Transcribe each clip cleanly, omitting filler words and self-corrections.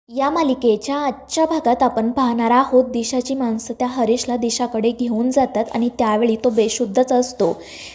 या मालिकेच्या आजच्या भागात आपण पाहणार आहोत दिशाची माणसं त्या हरीशला दिशाकडे घेऊन जातात आणि त्यावेळी तो बेशुद्धच असतो।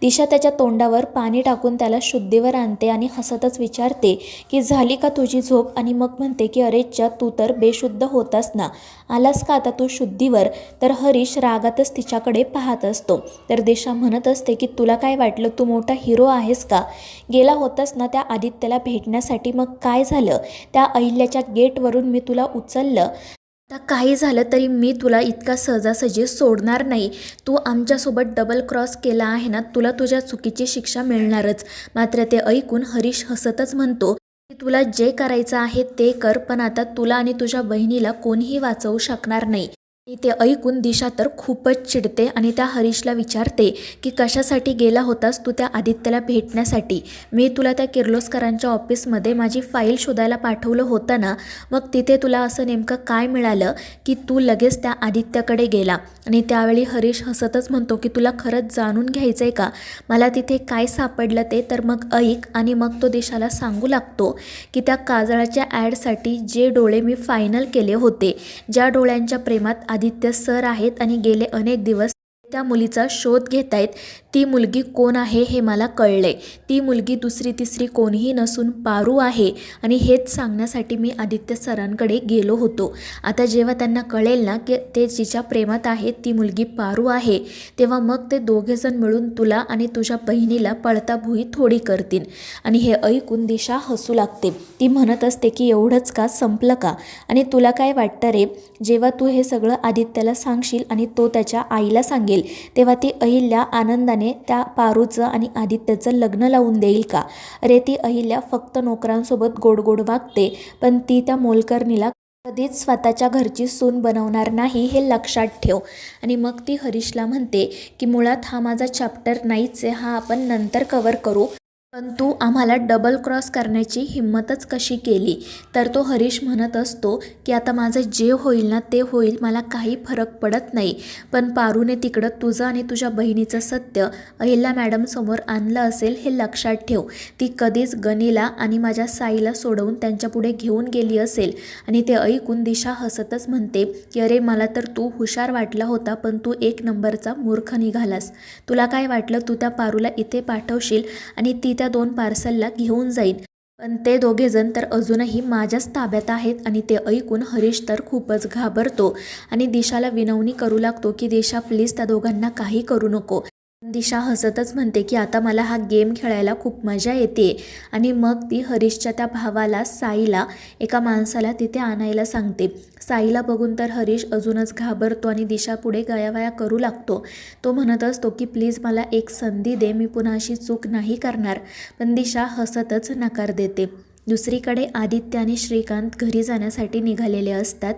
दिशा त्याच्या तोंडावर पाणी टाकून त्याला शुद्धीवर आणते आणि हसतच विचारते की झाली का तुझी झोप, आणि मग म्हणते की अरे च्या तू तर बेशुद्ध होतास ना, आलास का आता तू शुद्धीवर। तर हरीश रागातच तिच्याकडे पाहत असतो। तर दिशा म्हणत असते की तुला काय वाटलं, तू मोठा हिरो आहेस का, गेला होतास ना त्या आदित्यला भेटण्यासाठी, मग काय झालं, त्या अहिल्याच्या गेटवर मी तुला उचललं, आता काही झालं तरी मी तुला इतका सहजासहजी सोडणार नाही। तू आमच्यासोबत डबल क्रॉस केला आहे ना, तुला तुझ्या चुकीची शिक्षा मिळणारच। मात्र ते ऐकून हरीश हसतच म्हणतो की तुला जे करायचं आहे ते कर, पण आता तुला आणि तुझ्या बहिणीला कोणीही वाचवू शकणार नाही। आणि ते ऐकून दिशा तर खूपच चिडते आणि त्या हरीशला विचारते की कशासाठी गेला होतास तू त्या आदित्यला भेटण्यासाठी, मी तुला त्या किर्लोस्करांच्या ऑफिसमध्ये माझी फाईल शोधायला पाठवलं होतं ना, मग तिथे तुला असं नेमकं काय मिळालं की तू लगेच त्या आदित्यकडे गेला। आणि त्यावेळी हरीश हसतच म्हणतो की तुला खरंच जाणून घ्यायचं आहे का मला तिथे काय सापडलं ते, तर मग ऐक। आणि मग तो दिशाला सांगू लागतो की त्या काजळाच्या ॲडसाठी जे डोळे मी फायनल केले होते, ज्या डोळ्यांच्या प्रेमात आदित्य सर आहेत आणि गेले अनेक दिवस त्या मुलीचा शोध घेत आहेत, ती मुलगी कोण आहे हे मला कळले। ती मुलगी दुसरी तिसरी कोणीही नसून पारू आहे, आणि हेच सांगण्यासाठी मी आदित्य सरांकडे गेलो होतो। आता जेव्हा त्यांना कळेल ना की ते जिच्या प्रेमात आहेत ती मुलगी पारू आहे, तेव्हा मग ते दोघेजण मिळून तुला आणि तुझ्या बहिणीला पळताभुई थोडी करतील। आणि हे ऐकून दिशा हसू लागते। ती म्हणत असते की एवढंच का, संपलं का, आणि तुला काय वाटतं रे, जेव्हा तू हे सगळं आदित्यला सांगशील आणि तो त्याच्या आईला सांगेल तेव्हा ती अहिल्या आनंदाने त्या पारूचं आणि आदित्यचं लग्न लावून देईल का? अरे ती अहिल्या फक्त नोकरांसोबत गोड गोड वागते, पण ती त्या मोलकरणीला कधीच स्वतःच्या घरची सून बनवणार नाही, हे लक्षात ठेव। आणि मग ती हरीशला म्हणते की मुळात हा माझा चॅप्टर नाहीच आहे, हा आपण नंतर कव्हर करू, पण तू आम्हाला डबल क्रॉस करण्याची हिंमतच कशी केली। तर तो हरीश म्हणत असतो की आता माझं जे होईल ना ते होईल, मला काही फरक पडत नाही, पण पारूने तिकडं तुझं आणि तुझ्या बहिणीचं सत्य अहिल्या मॅडमसमोर आणलं असेल, हे लक्षात ठेव। ती कधीच गनीला आणि माझ्या साईला सोडवून त्यांच्यापुढे घेऊन गेली असेल। आणि ते ऐकून दिशा हसतच म्हणते की अरे मला तर तू हुशार वाटला होता, पण तू एक नंबरचा मूर्ख निघालास। तुला काय वाटलं तू त्या पारूला इथे पाठवशील आणि ती त्या 2 पार्सलला घेऊन जाईल, पण ते दोघेजण तर अजूनही माझ्याच ताब्यात आहेत। आणि ते ऐकून हरीश तर खूपच घाबरतो आणि दिशाला विनवणी करू लागतो की दिशा प्लीज त्या दोघांना काही करू नको। दिशा हसतच म्हणते की आता मला हा गेम खेळायला खूप मजा येते। आणि मग ती हरीशच्या त्या भावाला साईला एका माणसाला तिथे आणायला सांगते। साईला बघून तर हरीश अजूनच घाबरतो आणि दिशा पुढे गयावया करू लागतो। तो म्हणत असतो की प्लीज मला एक संधी दे, मी पुन्हा अशी चूक नाही करणार, पण दिशा हसतच नकार देते। दुसरीकडे आदित्य आणि श्रीकांत घरी जाण्यासाठी निघालेले असतात।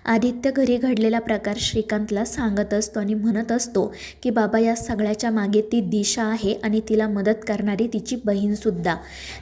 आदित्य घरी घडलेला प्रकार श्रीकांतला सांगत असतो आणि म्हणत असतो की बाबा या सगळ्याच्या मागे ती दिशा आहे आणि तिला मदत करणारी तिची बहीणसुद्धा।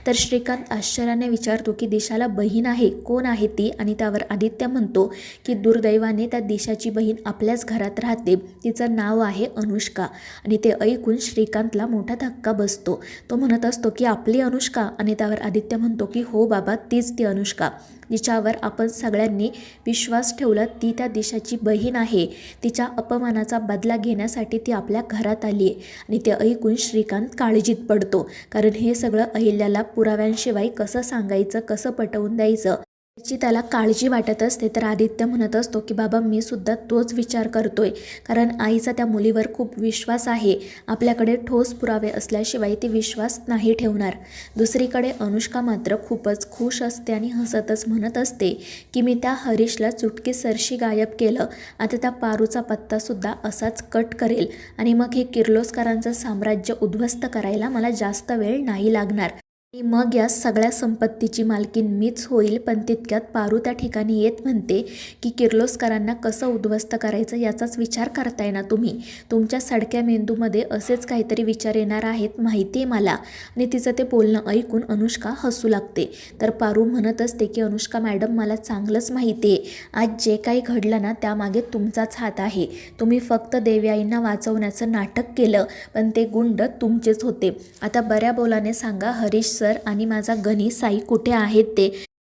तर श्रीकांत आश्चर्याने विचारतो की दिशाला बहीण आहे, कोण आहे ती? आणि त्यावर आदित्य म्हणतो की दुर्दैवाने त्या दिशाची बहीण आपल्याच घरात राहते, तिचं नाव आहे अनुष्का। आणि ते ऐकून श्रीकांतला मोठा धक्का बसतो। तो म्हणत असतो की आपली अनुष्का? आणि त्यावर आदित्य म्हणतो की हो बाबा, तीच ती अनुष्का, जिच्यावर आपण सगळ्यांनी विश्वास ठेवला, ती त्या दिशाची बहीण आहे। तिच्या अपमानाचा बदला घेण्यासाठी ती आपल्या घरात आली आहे। आणि ते ऐकून श्रीकांत काळजीत पडतो, कारण हे सगळं अहिल्याला पुराव्यांशिवाय कसं सांगायचं, कसं पटवून द्यायचं याची त्याला काळजी वाटत असते। तर आदित्य म्हणत असतो की बाबा मी सुद्धा तोच विचार करतोय, कारण आईचा त्या मुलीवर खूप विश्वास आहे, आपल्याकडे ठोस पुरावे असल्याशिवाय ती विश्वास नाही ठेवणार। दुसरीकडे अनुष्का मात्र खूपच खुश असते आणि हसतच म्हणत असते की मी त्या हरीशला चुटकीसरशी गायब केलं, आता त्या पारूचा पत्तासुद्धा असाच कट करेल, आणि मग हे किर्लोस्करांचं साम्राज्य उद्ध्वस्त करायला मला जास्त वेळ नाही लागणार, आणि मग या सगळ्या संपत्तीची मालकीन मीच होईल। पण तितक्यात पारू त्या ठिकाणी येत म्हणते की किर्लोस्करांना कसं उद्ध्वस्त करायचं याचाच विचार करताय ना तुम्ही, तुमच्या सडक्या मेंदूमध्ये असेच काहीतरी विचार येणार आहेत माहिती आहे मला। आणि तिचं ते बोलणं ऐकून अनुष्का हसू लागते। तर पारू म्हणत असते की अनुष्का मॅडम, मला चांगलंच माहिती आहे आज जे काही घडलं ना त्यामागे तुमचाच हात आहे, तुम्ही फक्त देवयाईंना वाचवण्याचं नाटक केलं, पण ते गुंड तुमचेच होते। आता बऱ्या बोलाने सांगा हरीश सर आणि माझा गणी साई कुठे आहेत ते,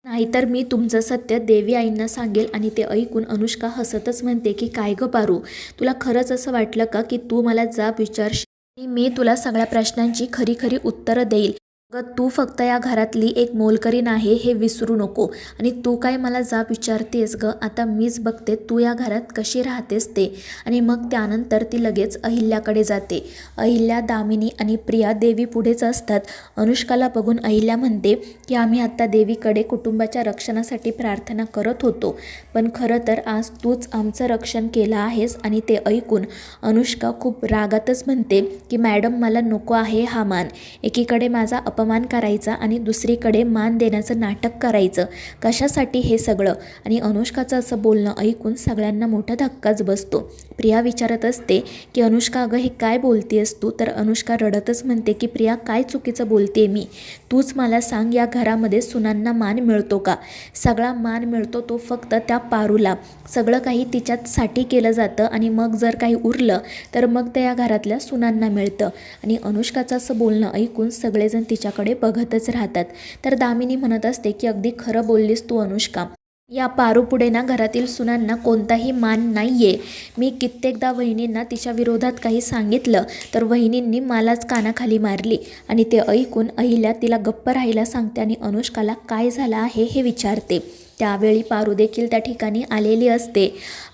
नाहीतर मी तुमचं सत्य देवी आईंना सांगेल. आणि ते ऐकून अनुष्का हसतच म्हणते की काय गं पारू, तुला खरंच असं वाटलं का की तू मला जाब विचारशील आणि मी तुला सगळ्या प्रश्नांची खरी खरी उत्तरं देईल? अगं तू फक्त या घरातली एक मोलकरीण आहे हे विसरू नको. आणि तू काय मला जाब विचारतेस गं? आता मीच बघते तू या घरात कशी राहतेस ते. आणि मग त्यानंतर ती लगेच अहिल्याकडे जाते. अहिल्या, दामिनी आणि प्रिया देवी पुढेच असतात. अनुष्काला बघून अहिल्या म्हणते की आम्ही आत्ता देवीकडे कुटुंबाच्या रक्षणासाठी प्रार्थना करत होतो, पण खरं तर आज तूच आमचं रक्षण केलं आहेस. आणि ते ऐकून अनुष्का खूप रागातच म्हणते की मॅडम, मला नको आहे हा मान. एकीकडे माझा अपमान करायचा आणि दुसरीकडे मान देण्याचं नाटक करायचं. कशासाठी हे सगळं? आणि अनुष्काचं असं बोलणं ऐकून सगळ्यांना मोठा धक्काच बसतो. प्रिया विचारत असते की अनुष्का, अगं हे काय बोलतेस तू? तर अनुष्का रडतच म्हणते की प्रिया, काय चुकीचं बोलते मी? तूच मला सांग, या घरामध्ये सुनांना मान मिळतो का? सगळा मान मिळतो तो फक्त त्या पारूला. सगळं काही तिच्यासाठी केलं जातं आणि मग जर काही उरलं तर मग त्या या घरातल्या सुनांना मिळतं. आणि अनुष्काचं असं बोलणं ऐकून सगळेजण तिच्याकडे बघतच राहतात. तर दामिनी म्हणत असते की अगदी खरं बोललीस तू अनुष्का. या पारू पुढे ना घरातील सुनांना कोणताही मान नाही आहे. मी कित्येकदा वहिनींना तिच्या विरोधात काही सांगितलं तर वहिनींनी मलाच कानाखाली मारली. आणि ते ऐकून अहिल्या तिला गप्प राहायला सांगते आणि अनुष्काला काय झालं आहे हे विचारते. त्यावेळी पारू देखील त्या ठिकाणी आलेली असते.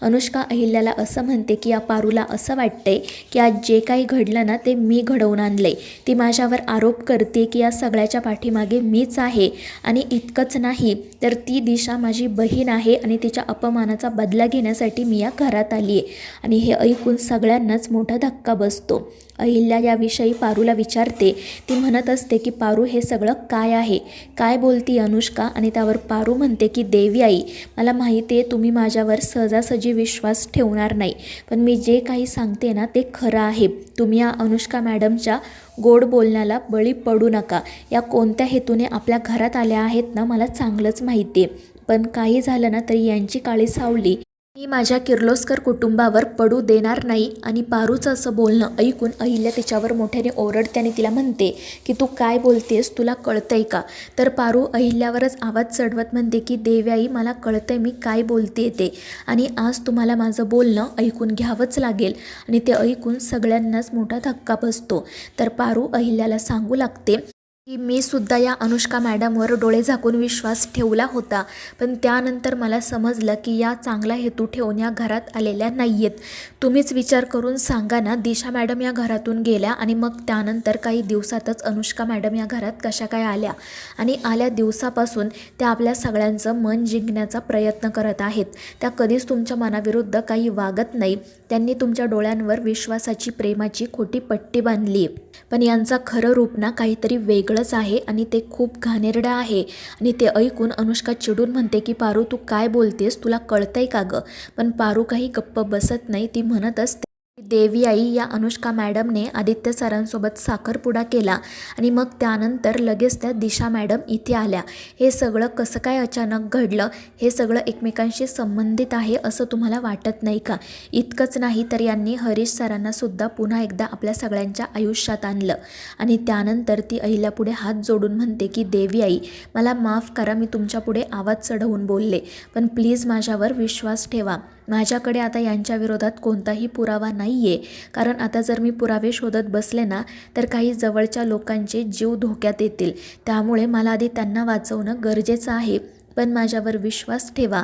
अनुष्का अहिल्याला असं म्हणते की या पारूला असं वाटतंय की आज जे काही घडलं ना ते मी घडवून आणलंय. ती माझ्यावर आरोप करते की या सगळ्याच्या पाठीमागे मीच आहे. आणि इतकंच नाही तर ती दिशा माझी बहीण आहे आणि तिच्या अपमानाचा बदला घेण्यासाठी मी या घरात आली आहे. आणि हे ऐकून सगळ्यांनाच मोठा धक्का बसतो. अहिल्या याविषयी पारूला विचारते. ती म्हणत असते की पारू, हे सगळं काय आहे? काय बोलती अनुष्का? आणि त्यावर पारू म्हणते की देवी आई, मला माहिती आहे तुम्ही माझ्यावर सहजासहजी विश्वास ठेवणार नाही, पण मी जे काही सांगते ना ते खरं आहे. तुम्ही या अनुष्का मॅडमच्या गोड बोलण्याला बळी पडू नका. या कोणत्या हेतूने आपल्या घरात आल्या आहेत ना मला चांगलंच माहिती आहे. पण काही झालं ना तरी यांची काळी सावली मी माझ्या किर्लोस्कर कुटुंबावर पडू देणार नाही. आणि पारूचं असं बोलणं ऐकून अहिल्या तिच्यावर मोठ्याने ओरडते आणि तिला म्हणते की तू काय बोलतेस, तुला कळतंय का? तर पारू अहिल्यावरच आवाज चढवत म्हणते की देवी आई, मला कळतंय मी काय बोलते ते. आणि आज तुम्हाला माझं बोलणं ऐकून घ्यावंच लागेल. आणि ते ऐकून सगळ्यांनाच मोठा धक्का बसतो. तर पारू अहिल्याला सांगू लागते की मी सुद्धा या अनुष्का मॅडमवर डोळे झाकून विश्वास ठेवला होता, पण त्यानंतर मला समजलं की या चांगला हेतू ठेवून या घरात आलेल्या नाही आहेत. तुम्हीच विचार करून सांगा ना, दिशा मॅडम या घरातून गेल्या आणि मग त्यानंतर काही दिवसातच अनुष्का मॅडम या घरात कशा काय आल्या. आणि आल्या दिवसापासून त्या आपल्या सगळ्यांचं मन जिंकण्याचा प्रयत्न करत आहेत. त्या कधीच तुमच्या मनाविरुद्ध काही वागत नाही. त्यांनी तुमच्या डोळ्यांवर विश्वासाची, प्रेमाची खोटी पट्टी बांधली. पण यांचा खरं रूप ना काहीतरी वेगळंच आहे आणि ते खूप घाणेरडं आहे. आणि ते ऐकून अनुष्का चिडून म्हणते की पारू, तू काय बोलतेस, तुला कळतंय का गं? पण पारू काही गप्प बसत नाही. ती म्हणत असते देवी आई, या अनुष्का मॅडमने आदित्य सरांसोबत साखरपुडा केला आणि मग त्यानंतर लगेच त्या दिशा मॅडम इथे आल्या. हे सगळं कसं काय अचानक घडलं? हे सगळं एकमेकांशी संबंधित आहे असं तुम्हाला वाटत नाही का? इतकंच नाही तर यांनी हरीश सरांना सुद्धा पुन्हा एकदा आपल्या सगळ्यांच्या आयुष्यात आणलं. आणि त्यानंतर ती अहिल्यापुढे हात जोडून म्हणते की देवी आई, मला माफ करा, मी तुमच्यापुढे आवाज चढवून बोलले, पण प्लीज माझ्यावर विश्वास ठेवा. माझ्याकडे आता यांच्या विरोधात कोणताही पुरावा नाही आहे, कारण आता जर मी पुरावे शोधत बसले ना तर काही जवळच्या लोकांचे जीव धोक्यात येतील. त्यामुळे मला आधी त्यांना वाचवणं गरजेचं आहे. पण माझ्यावर विश्वास ठेवा,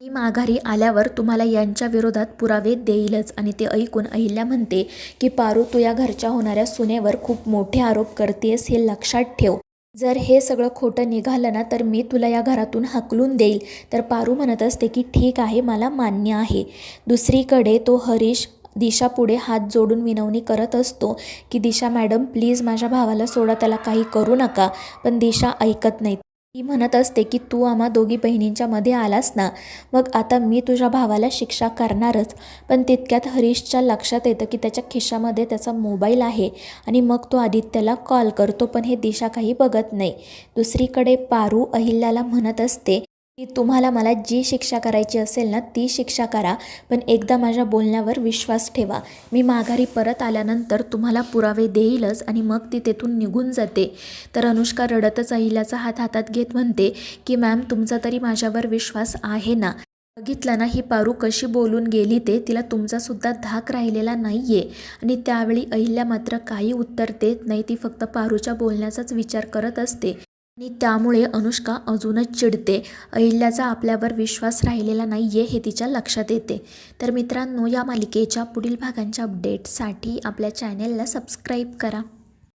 मी माघारी आल्यावर तुम्हाला यांच्या विरोधात पुरावे देईलच. आणि ते ऐकून अहिल्या म्हणते की पारू, तू या घरच्या होणाऱ्या सुनेवर खूप मोठे आरोप करतेस हे लक्षात ठेव. जर हे सगळं खोटं निघालं ना तर मी तुला या घरातून हाकलून देईल. तर पारू म्हणत असते की ठीक आहे, मला मान्य आहे. दुसरीकडे तो हरीश दिशापुढे हात जोडून विनवणी करत असतो की दिशा मॅडम, प्लीज माझ्या भावाला सोडा, त्याला काही करू नका. पण दिशा ऐकत नाही. ती म्हणत असते की तू आम्हा दोघी बहिणींच्या मध्ये आलास ना, मग आता मी तुझ्या भावाला शिक्षा करणारच. पण तितक्यात हरीशच्या लक्षात येतं की त्याच्या खिशामध्ये त्याचा मोबाईल आहे आणि मग तो आदित्यला कॉल करतो, पण हे दिशा काही बघत नाही. दुसरीकडे पारू अहिल्याला म्हणत असते की तुम्हाला मला जी शिक्षा करायची असेल ना ती शिक्षा करा, पण एकदा माझ्या बोलण्यावर विश्वास ठेवा. मी माघारी परत आल्यानंतर तुम्हाला पुरावे देईलच आणि मग ती तेथून निघून जाते. तर अनुष्का रडतच अहिल्याचा हात हातात घेत म्हणते की मॅम, तुमचा तरी माझ्यावर विश्वास आहे ना? बघितलं ना ही पारू कशी बोलून गेली ते, तिला तुमचासुद्धा धाक राहिलेला नाही आहे. आणि त्यावेळी अहिल्या मात्र काही उत्तर देत नाही, ती फक्त पारूच्या बोलण्याचाच विचार करत असते. आणि त्यामुळे अनुष्का अजूनच चिडते. अहिल्याचा आपल्यावर विश्वास राहिलेला नाही आहे हे तिच्या लक्षात येते. तर मित्रांनो, या मालिकेच्या पुढील भागांच्या अपडेट्ससाठी आपल्या चॅनेलला सबस्क्राईब करा.